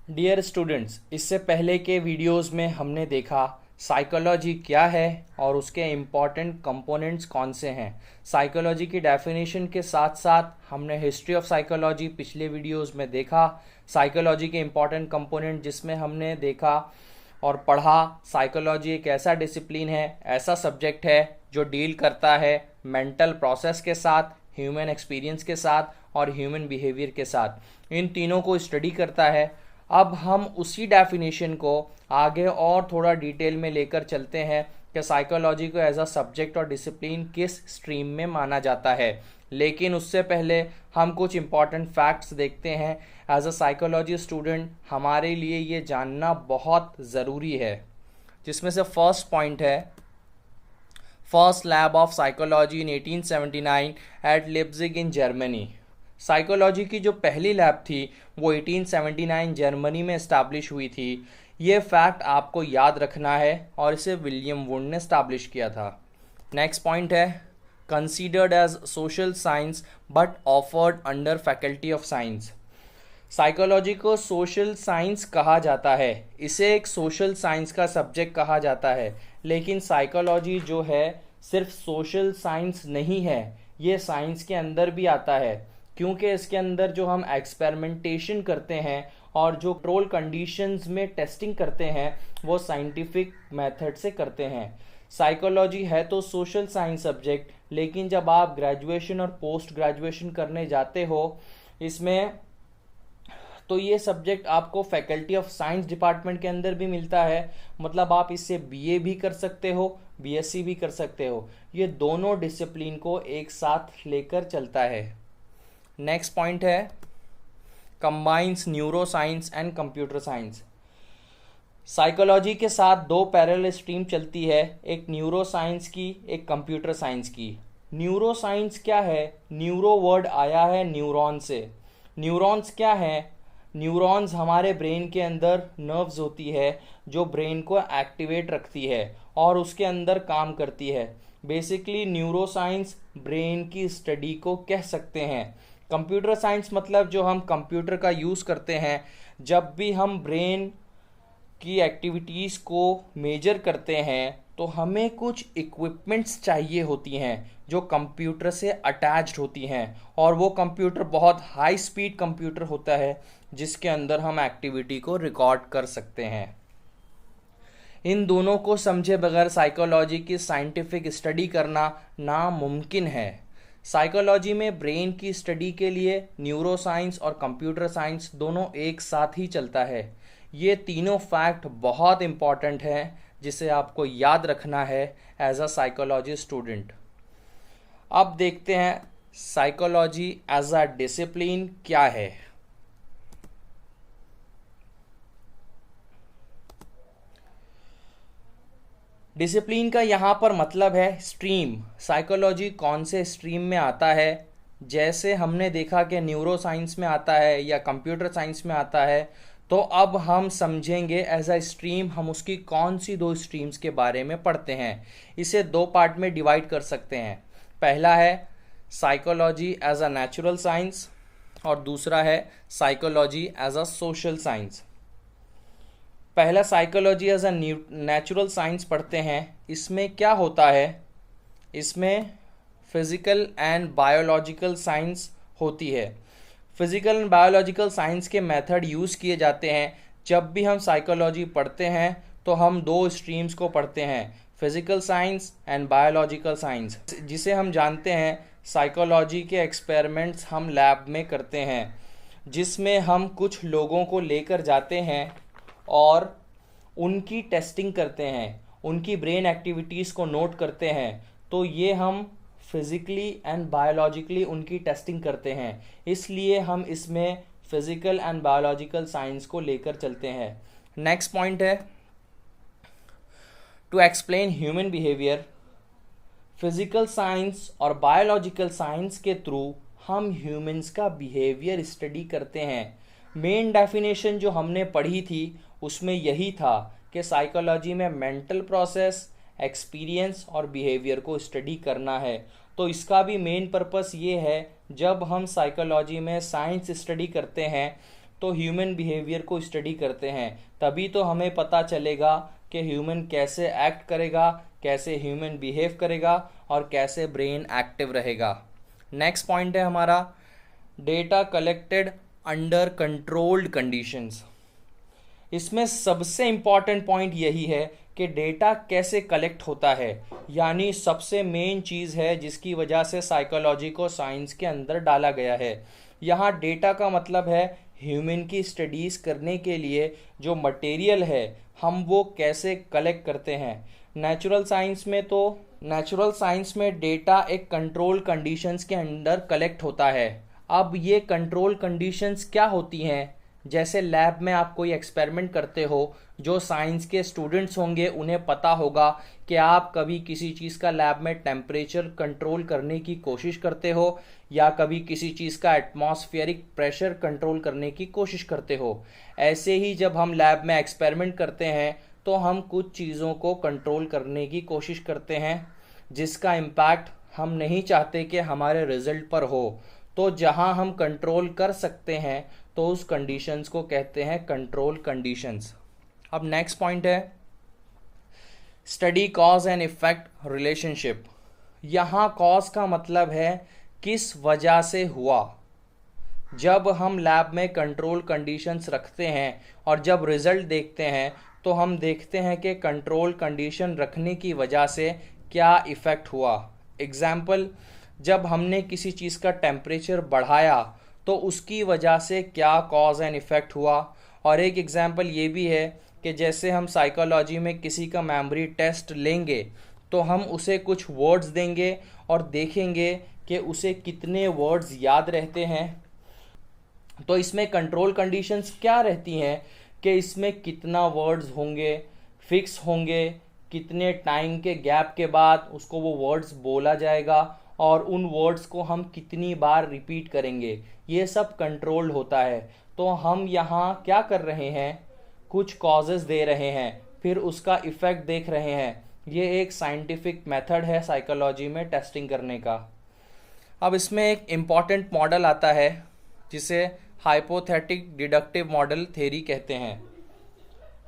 Dear students, इससे पहले के वीडियोस में हमने देखा साइकोलॉजी क्या है और उसके इम्पॉर्टेंट कंपोनेंट्स कौन से हैं। साइकोलॉजी की डेफिनेशन के साथ साथ हमने हिस्ट्री ऑफ साइकोलॉजी पिछले वीडियोस में देखा। साइकोलॉजी के इम्पॉर्टेंट कंपोनेंट जिसमें हमने देखा और पढ़ा, साइकोलॉजी एक ऐसा डिसिप्लिन है, ऐसा सब्जेक्ट है जो डील करता है मेंटल प्रोसेस के साथ, ह्यूमन एक्सपीरियंस के साथ और ह्यूमन बिहेवियर के साथ। इन तीनों को स्टडी करता है। अब हम उसी डेफिनेशन को आगे और थोड़ा डिटेल में लेकर चलते हैं कि साइकोलॉजी को एज अ सब्जेक्ट और डिसिप्लिन किस स्ट्रीम में माना जाता है। लेकिन उससे पहले हम कुछ इम्पॉर्टेंट फैक्ट्स देखते हैं। एज अ साइकोलॉजी स्टूडेंट हमारे लिए ये जानना बहुत ज़रूरी है, जिसमें से फर्स्ट पॉइंट है first lab of psychology in 1879 at Leipzig in Germany. Psychology की जो पहली लैब थी वो 1879 जर्मनी में इस्टेब्लिश हुई थी। ये फैक्ट आपको याद रखना है और इसे विलियम वुंड ने इस्टेब्लिश किया था। नेक्स्ट पॉइंट है considered as social science but offered under faculty of science. Psychology को सोशल साइंस कहा जाता है, इसे एक सोशल साइंस का सब्जेक्ट कहा जाता है। लेकिन साइकोलॉजी जो है सिर्फ सोशल साइंस नहीं है, ये साइंस के अंदर भी आता है, क्योंकि इसके अंदर जो हम एक्सपेरिमेंटेशन करते हैं और जो कंट्रोल कंडीशंस में टेस्टिंग करते हैं वो साइंटिफिक मेथड से करते हैं। साइकोलॉजी है तो सोशल साइंस सब्जेक्ट, लेकिन जब आप ग्रेजुएशन और पोस्ट ग्रेजुएशन करने जाते हो इसमें, तो ये सब्जेक्ट आपको फैकल्टी ऑफ साइंस डिपार्टमेंट के अंदर भी मिलता है। मतलब आप इससे बीए भी कर सकते हो, बीएससी भी कर सकते हो। ये दोनों डिसिप्लिन को एक साथ लेकर चलता है। नेक्स्ट पॉइंट है combines neuro science and computer science. Psychology के साथ दो पैरेलल स्ट्रीम चलती है, एक न्यूरो साइंस की, एक कंप्यूटर साइंस की। न्यूरो साइंस क्या है? न्यूरो वर्ड आया है न्यूरॉन से। न्यूरॉन्स क्या है? न्यूरॉन्स हमारे ब्रेन के अंदर नर्व्स होती है जो ब्रेन को एक्टिवेट रखती है और उसके अंदर काम करती है। बेसिकली न्यूरो साइंस ब्रेन की स्टडी को कह सकते हैं। कंप्यूटर साइंस मतलब जो हम कंप्यूटर का यूज़ करते हैं, जब भी हम ब्रेन की एक्टिविटीज़ को मेजर करते हैं तो हमें कुछ इक्विपमेंट्स चाहिए होती हैं जो कंप्यूटर से अटैच्ड होती हैं, और वो कंप्यूटर बहुत हाई स्पीड कंप्यूटर होता है जिसके अंदर हम एक्टिविटी को रिकॉर्ड कर सकते हैं। इन दोनों को समझे बगैर साइकोलॉजी की साइंटिफिक स्टडी करना नामुमकिन है। साइकोलॉजी में ब्रेन की स्टडी के लिए न्यूरो साइंस और कंप्यूटर साइंस दोनों एक साथ ही चलता है। ये तीनों फैक्ट बहुत इम्पॉर्टेंट हैं जिसे आपको याद रखना है एज अ साइकोलॉजी स्टूडेंट। अब देखते हैं साइकोलॉजी एज अ डिसिप्लिन क्या है। डिसिप्लिन का यहाँ पर मतलब है स्ट्रीम। साइकोलॉजी कौन से स्ट्रीम में आता है? जैसे हमने देखा कि न्यूरो साइंस में आता है या कंप्यूटर साइंस में आता है, तो अब हम समझेंगे एज अ स्ट्रीम हम उसकी कौन सी दो स्ट्रीम्स के बारे में पढ़ते हैं। इसे दो पार्ट में डिवाइड कर सकते हैं। पहला है psychology as a natural science और दूसरा है psychology as a social science. पहला psychology as a natural science पढ़ते हैं। इसमें क्या होता है? इसमें फिज़िकल एंड बायोलॉजिकल साइंस होती है। फिज़िकल एंड बायोलॉजिकल साइंस के मेथड यूज़ किए जाते हैं। जब भी हम साइकोलॉजी पढ़ते हैं तो हम दो स्ट्रीम्स को पढ़ते हैं, physical science and biological science, जिसे हम जानते हैं साइकोलॉजी के एक्सपेरिमेंट्स हम लैब में करते हैं, जिसमें हम कुछ लोगों को लेकर जाते हैं और उनकी टेस्टिंग करते हैं, उनकी ब्रेन एक्टिविटीज़ को नोट करते हैं। तो ये हम फिज़िकली एंड बायोलॉजिकली उनकी टेस्टिंग करते हैं, इसलिए हम इसमें फिज़िकल एंड बायोलॉजिकल साइंस को लेकर चलते हैं। नेक्स्ट पॉइंट है to explain human behaviour. Physical science और बायोलॉजिकल साइंस के थ्रू हम ह्यूमंस का बिहेवियर स्टडी करते हैं। मेन डेफिनेशन जो हमने पढ़ी थी उसमें यही था कि साइकोलॉजी में मेंटल प्रोसेस, एक्सपीरियंस और बिहेवियर को स्टडी करना है। तो इसका भी मेन पर्पस ये है, जब हम साइकोलॉजी में साइंस स्टडी करते हैं तो ह्यूमन बिहेवियर को स्टडी करते हैं, तभी तो हमें पता चलेगा कि ह्यूमन कैसे एक्ट करेगा, कैसे ह्यूमन बिहेव करेगा और कैसे ब्रेन एक्टिव रहेगा। नेक्स्ट पॉइंट है हमारा data collected under controlled conditions. इसमें सबसे इम्पॉर्टेंट पॉइंट यही है कि डेटा कैसे कलेक्ट होता है, यानी सबसे मेन चीज़ है जिसकी वजह से साइकोलॉजी को साइंस के अंदर डाला गया है। यहाँ डेटा का मतलब है ह्यूमन की स्टडीज़ करने के लिए जो मटेरियल है हम वो कैसे कलेक्ट करते हैं। नेचुरल साइंस में डेटा एक कंट्रोल कंडीशंस के अंडर कलेक्ट होता है। अब ये कंट्रोल कंडीशंस क्या होती हैं? जैसे लैब में आप कोई एक्सपेरिमेंट करते हो, जो साइंस के स्टूडेंट्स होंगे उन्हें पता होगा कि आप कभी किसी चीज़ का लैब में टेम्परेचर कंट्रोल करने की कोशिश करते हो या कभी किसी चीज़ का एटमॉस्फेरिक प्रेशर कंट्रोल करने की कोशिश करते हो। ऐसे ही जब हम लैब में एक्सपेरिमेंट करते हैं तो हम कुछ चीज़ों को कंट्रोल करने की कोशिश करते हैं जिसका इम्पैक्ट हम नहीं चाहते कि हमारे रिजल्ट पर हो। तो जहां हम कंट्रोल कर सकते हैं तो उस कंडीशंस को कहते हैं कंट्रोल कंडीशंस। अब नेक्स्ट पॉइंट है study cause and effect relationship. यहाँ कॉज का मतलब है किस वजह से हुआ। जब हम लैब में कंट्रोल कंडीशंस रखते हैं और जब रिजल्ट देखते हैं तो हम देखते हैं कि कंट्रोल कंडीशन रखने की वजह से क्या इफ़ेक्ट हुआ। एग्जाम्पल, जब हमने किसी चीज़ का टेम्परेचर बढ़ाया तो उसकी वजह से क्या कॉज एंड इफ़ेक्ट हुआ। और एक एग्जाम्पल ये भी है कि जैसे हम साइकोलॉजी में किसी का मेमोरी टेस्ट लेंगे तो हम उसे कुछ वर्ड्स देंगे और देखेंगे कि उसे कितने वर्ड्स याद रहते हैं। तो इसमें कंट्रोल कंडीशंस क्या रहती हैं कि इसमें कितना वर्ड्स होंगे, फिक्स होंगे, कितने टाइम के गैप के बाद उसको वो वर्ड्स बोला जाएगा और उन वर्ड्स को हम कितनी बार रिपीट करेंगे, ये सब कंट्रोल्ड होता है। तो हम यहाँ क्या कर रहे हैं, कुछ कॉजेज़ दे रहे हैं, फिर उसका इफ़ेक्ट देख रहे हैं। ये एक साइंटिफिक मेथड है साइकोलॉजी में टेस्टिंग करने का। अब इसमें एक इम्पॉर्टेंट मॉडल आता है जिसे हाइपोथेटिक डिडक्टिव मॉडल थ्योरी कहते हैं।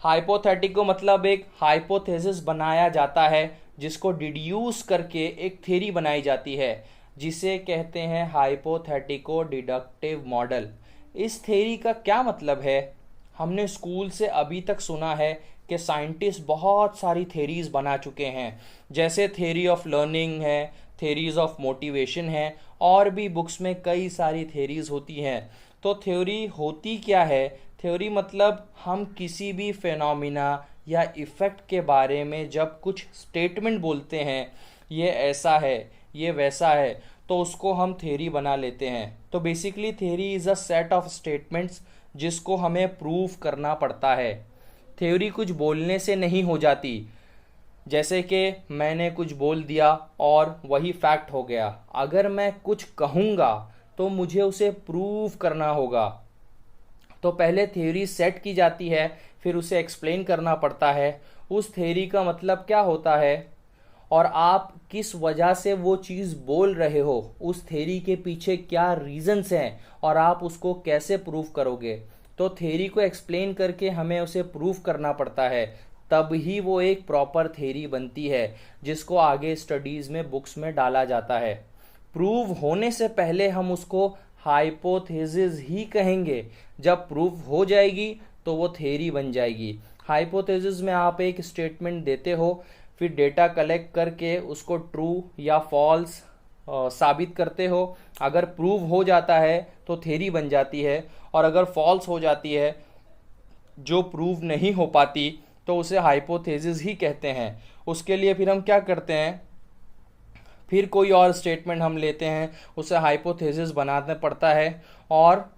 हाइपोथेटिक को मतलब एक हाइपोथेसिस बनाया जाता है जिसको डिड्यूस करके एक थ्योरी बनाई जाती है जिसे कहते हैं हाइपोथेटिको डिडक्टिव मॉडल। इस थ्योरी का क्या मतलब है? हमने स्कूल से अभी तक सुना है कि साइंटिस्ट बहुत सारी थ्योरीज बना चुके हैं, जैसे थ्योरी ऑफ लर्निंग है, थ्योरीज ऑफ मोटिवेशन है, और भी बुक्स में कई सारी थ्योरीज होती हैं। तो थ्योरी होती क्या है? थ्योरी मतलब हम किसी भी फेनोमिना या इफ़ेक्ट के बारे में जब कुछ स्टेटमेंट बोलते हैं, ये ऐसा है, ये वैसा है, तो उसको हम थ्योरी बना लेते हैं। तो basically theory is a set of statements जिसको हमें प्रूव करना पड़ता है। थ्योरी कुछ बोलने से नहीं हो जाती, जैसे कि मैंने कुछ बोल दिया और वही फैक्ट हो गया। अगर मैं कुछ कहूँगा तो मुझे उसे प्रूव करना होगा। तो पहले थ्योरी सेट की जाती है, फिर उसे एक्सप्लेन करना पड़ता है, उस थ्योरी का मतलब क्या होता है और आप किस वजह से वो चीज़ बोल रहे हो, उस थ्योरी के पीछे क्या रीजंस हैं और आप उसको कैसे प्रूव करोगे। तो थ्योरी को एक्सप्लेन करके हमें उसे प्रूव करना पड़ता है, तब ही वो एक प्रॉपर थ्योरी बनती है जिसको आगे स्टडीज़ में, बुक्स में डाला जाता है। प्रूव होने से पहले हम उसको हाइपोथेसिस ही कहेंगे, जब प्रूव हो जाएगी तो वो थ्योरी बन जाएगी। हाइपोथेसिस में आप एक स्टेटमेंट देते हो, फिर डेटा कलेक्ट करके उसको ट्रू या फॉल्स साबित करते हो। अगर प्रूव हो जाता है तो थ्योरी बन जाती है, और अगर फॉल्स हो जाती है, जो प्रूव नहीं हो पाती, तो उसे हाइपोथेसिस ही कहते हैं। उसके लिए फिर हम क्या करते हैं, फिर कोई और स्टेटमेंट हम लेते हैं, उसे हाइपोथेसिस बनाना पड़ता है और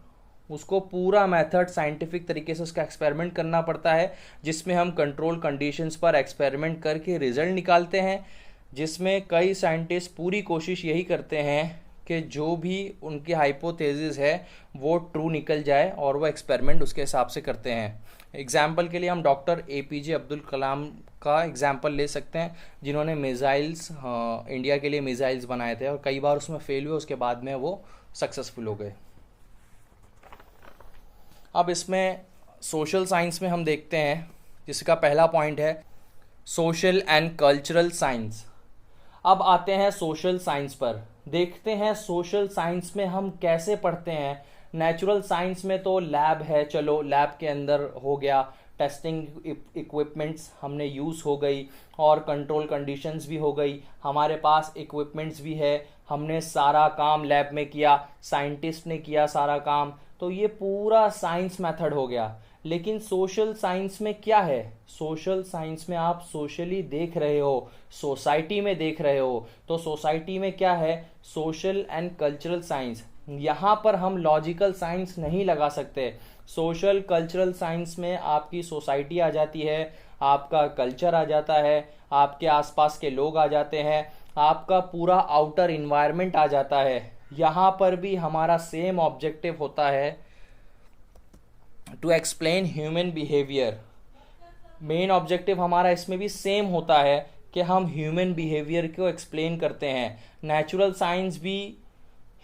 उसको पूरा मेथड साइंटिफिक तरीके से उसका एक्सपेरिमेंट करना पड़ता है, जिसमें हम कंट्रोल कंडीशंस पर एक्सपेरिमेंट करके रिजल्ट निकालते हैं, जिसमें कई साइंटिस्ट पूरी कोशिश यही करते हैं कि जो भी उनकी हाइपोथेसिस है वो ट्रू निकल जाए, और वो एक्सपेरिमेंट उसके हिसाब से करते हैं। एग्जाम्पल के लिए हम डॉक्टर APJ अब्दुल कलाम का एग्जाम्पल ले सकते हैं, जिन्होंने मिज़ाइल्स इंडिया के लिए मिज़ाइल्स बनाए थे और कई बार उसमें फेल हुए, उसके बाद में वो सक्सेसफुल हो गए। अब इसमें सोशल साइंस में हम देखते हैं, जिसका पहला पॉइंट है सोशल एंड कल्चरल साइंस। अब आते हैं सोशल साइंस पर, देखते हैं सोशल साइंस में हम कैसे पढ़ते हैं। नेचुरल साइंस में तो लैब है, चलो लैब के अंदर हो गया, टेस्टिंग इक्विपमेंट्स हमने यूज़ हो गई और कंट्रोल कंडीशंस भी हो गई, हमारे पास इक्विपमेंट्स भी है, हमने सारा काम लैब में किया, साइंटिस्ट ने किया सारा काम, तो ये पूरा साइंस मेथड हो गया। लेकिन सोशल साइंस में क्या है? सोशल साइंस में आप सोशली देख रहे हो, सोसाइटी में देख रहे हो, तो सोसाइटी में क्या है? Social and cultural science. यहाँ पर हम लॉजिकल साइंस नहीं लगा सकते। सोशल कल्चरल साइंस में आपकी सोसाइटी आ जाती है, आपका कल्चर आ जाता है, आपके आसपास के लोग आ जाते हैं, आपका पूरा आउटर इन्वायरमेंट आ जाता है। यहाँ पर भी हमारा सेम ऑब्जेक्टिव होता है, to explain human behaviour. Main objective हमारा इसमें भी सेम होता है कि हम ह्यूमन बिहेवियर को एक्सप्लेन करते हैं। नेचुरल साइंस भी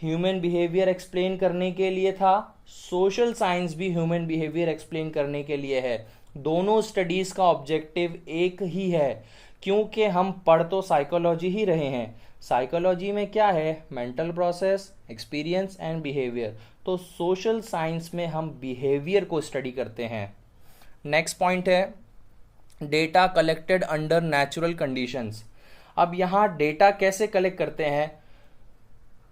ह्यूमन बिहेवियर एक्सप्लेन करने के लिए था, सोशल साइंस भी ह्यूमन बिहेवियर एक्सप्लेन करने के लिए है। दोनों स्टडीज़ का ऑब्जेक्टिव एक ही है, क्योंकि हम पढ़ तो साइकोलॉजी ही रहे हैं। साइकोलॉजी में क्या है? Mental process, experience and behaviour. तो सोशल साइंस में हम बिहेवियर को स्टडी करते हैं। नेक्स्ट पॉइंट है data collected under natural conditions. अब यहाँ डेटा कैसे कलेक्ट करते हैं?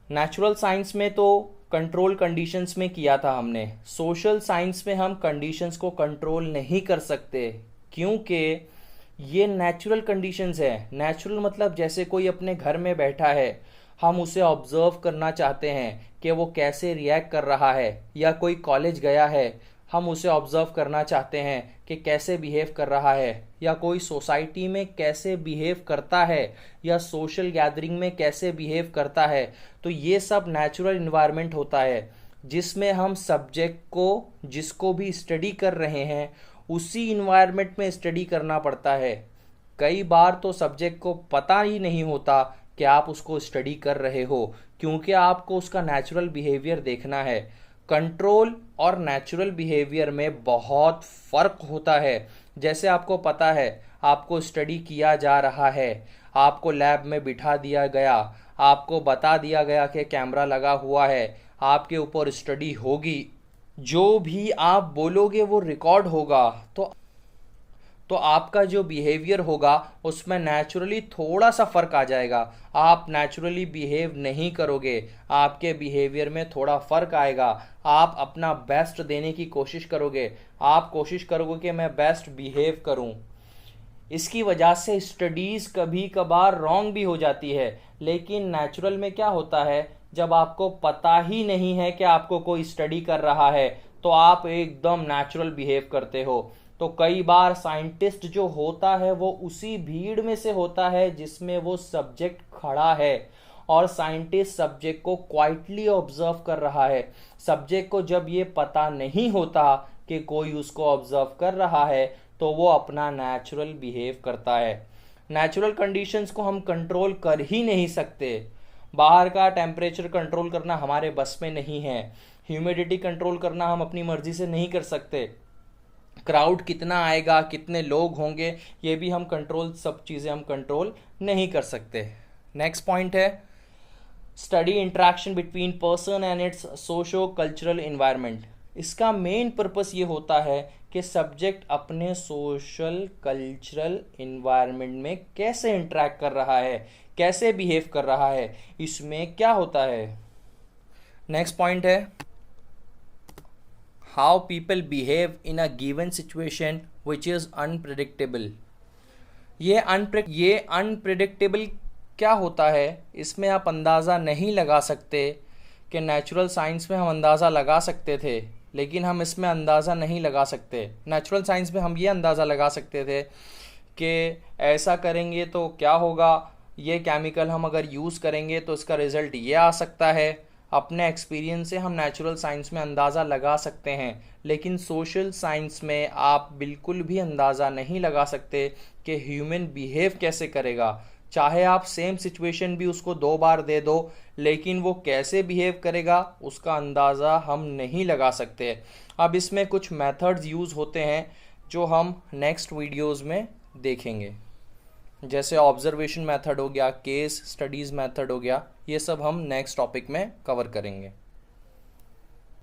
नेचुरल साइंस में तो कंट्रोल कंडीशंस में किया था हमने, सोशल साइंस में हम कंडीशंस को कंट्रोल नहीं कर सकते, क्योंकि ये नेचुरल कंडीशंस है। नेचुरल मतलब जैसे कोई अपने घर में बैठा है, हम उसे ऑब्जर्व करना चाहते हैं कि वो कैसे रिएक्ट कर रहा है, या कोई कॉलेज गया है, हम उसे ऑब्जर्व करना चाहते हैं कि कैसे बिहेव कर रहा है, या कोई सोसाइटी में कैसे बिहेव करता है, या सोशल गैदरिंग में कैसे बिहेव करता है। तो ये सब नेचुरल इन्वायरमेंट होता है, जिसमें हम सब्जेक्ट को, जिसको भी स्टडी कर रहे हैं, उसी इन्वायरमेंट में स्टडी करना पड़ता है। कई बार तो सब्जेक्ट को पता ही नहीं होता कि आप उसको स्टडी कर रहे हो, क्योंकि आपको उसका नेचुरल बिहेवियर देखना है। कंट्रोल और नेचुरल बिहेवियर में बहुत फ़र्क होता है। जैसे आपको पता है, आपको स्टडी किया जा रहा है, आपको लैब में बिठा दिया गया, आपको बता दिया गया कि कैमरा लगा हुआ है, आपके ऊपर स्टडी होगी, जो भी आप बोलोगे वो रिकॉर्ड होगा। तो आपका जो बिहेवियर होगा उसमें नेचुरली थोड़ा सा फ़र्क आ जाएगा। आप नेचुरली बिहेव नहीं करोगे, आपके बिहेवियर में थोड़ा फ़र्क आएगा। आप अपना बेस्ट देने की कोशिश करोगे, आप कोशिश करोगे कि मैं बेस्ट बिहेव करूं। इसकी वजह से स्टडीज़ कभी कभार रॉन्ग भी हो जाती है। लेकिन नेचुरल में क्या होता है, जब आपको पता ही नहीं है कि आपको कोई स्टडी कर रहा है, तो आप एकदम नेचुरल बिहेव करते हो। तो कई बार साइंटिस्ट जो होता है वो उसी भीड़ में से होता है जिसमें वो सब्जेक्ट खड़ा है, और साइंटिस्ट सब्जेक्ट को क्वाइटली ऑब्जर्व कर रहा है। सब्जेक्ट को जब ये पता नहीं होता कि कोई उसको ऑब्जर्व कर रहा है, तो वो अपना नेचुरल बिहेव करता है। नेचुरल कंडीशंस को हम कंट्रोल कर ही नहीं सकते। बाहर का टेम्परेचर कंट्रोल करना हमारे बस में नहीं है, ह्यूमिडिटी कंट्रोल करना हम अपनी मर्जी से नहीं कर सकते, क्राउड कितना आएगा, कितने लोग होंगे, ये भी हम कंट्रोल, सब चीज़ें हम कंट्रोल नहीं कर सकते। नेक्स्ट पॉइंट है study interaction between person and it's socio cultural environment. इसका मेन पर्पस ये होता है कि सब्जेक्ट अपने सोशल कल्चरल इन्वायरमेंट में कैसे इंटरेक्ट कर रहा है, कैसे बिहेव कर रहा है, इसमें क्या होता है। नेक्स्ट पॉइंट है how people behave in a given situation which is unpredictable. ये अनप्रिडिक्टेबल क्या होता है, इसमें आप अंदाज़ा नहीं लगा सकते। कि नेचुरल साइंस में हम अंदाज़ा लगा सकते थे, लेकिन हम इसमें अंदाज़ा नहीं लगा सकते। नेचुरल साइंस में हम ये अंदाज़ा लगा सकते थे कि ऐसा करेंगे तो क्या होगा, ये केमिकल हम अगर यूज़ करेंगे तो इसका रिज़ल्ट ये आ सकता है। अपने एक्सपीरियंस से हम नेचुरल साइंस में अंदाज़ा लगा सकते हैं, लेकिन सोशल साइंस में आप बिल्कुल भी अंदाज़ा नहीं लगा सकते कि ह्यूमन बिहेव कैसे करेगा। चाहे आप सेम सिचुएशन भी उसको 2 बार दे दो, लेकिन वो कैसे बिहेव करेगा उसका अंदाज़ा हम नहीं लगा सकते। अब इसमें कुछ मेथड्स यूज़ होते हैं जो हम नेक्स्ट वीडियोस में देखेंगे, जैसे ऑब्जर्वेशन मेथड हो गया, केस स्टडीज़ मेथड हो गया, ये सब हम नेक्स्ट टॉपिक में कवर करेंगे।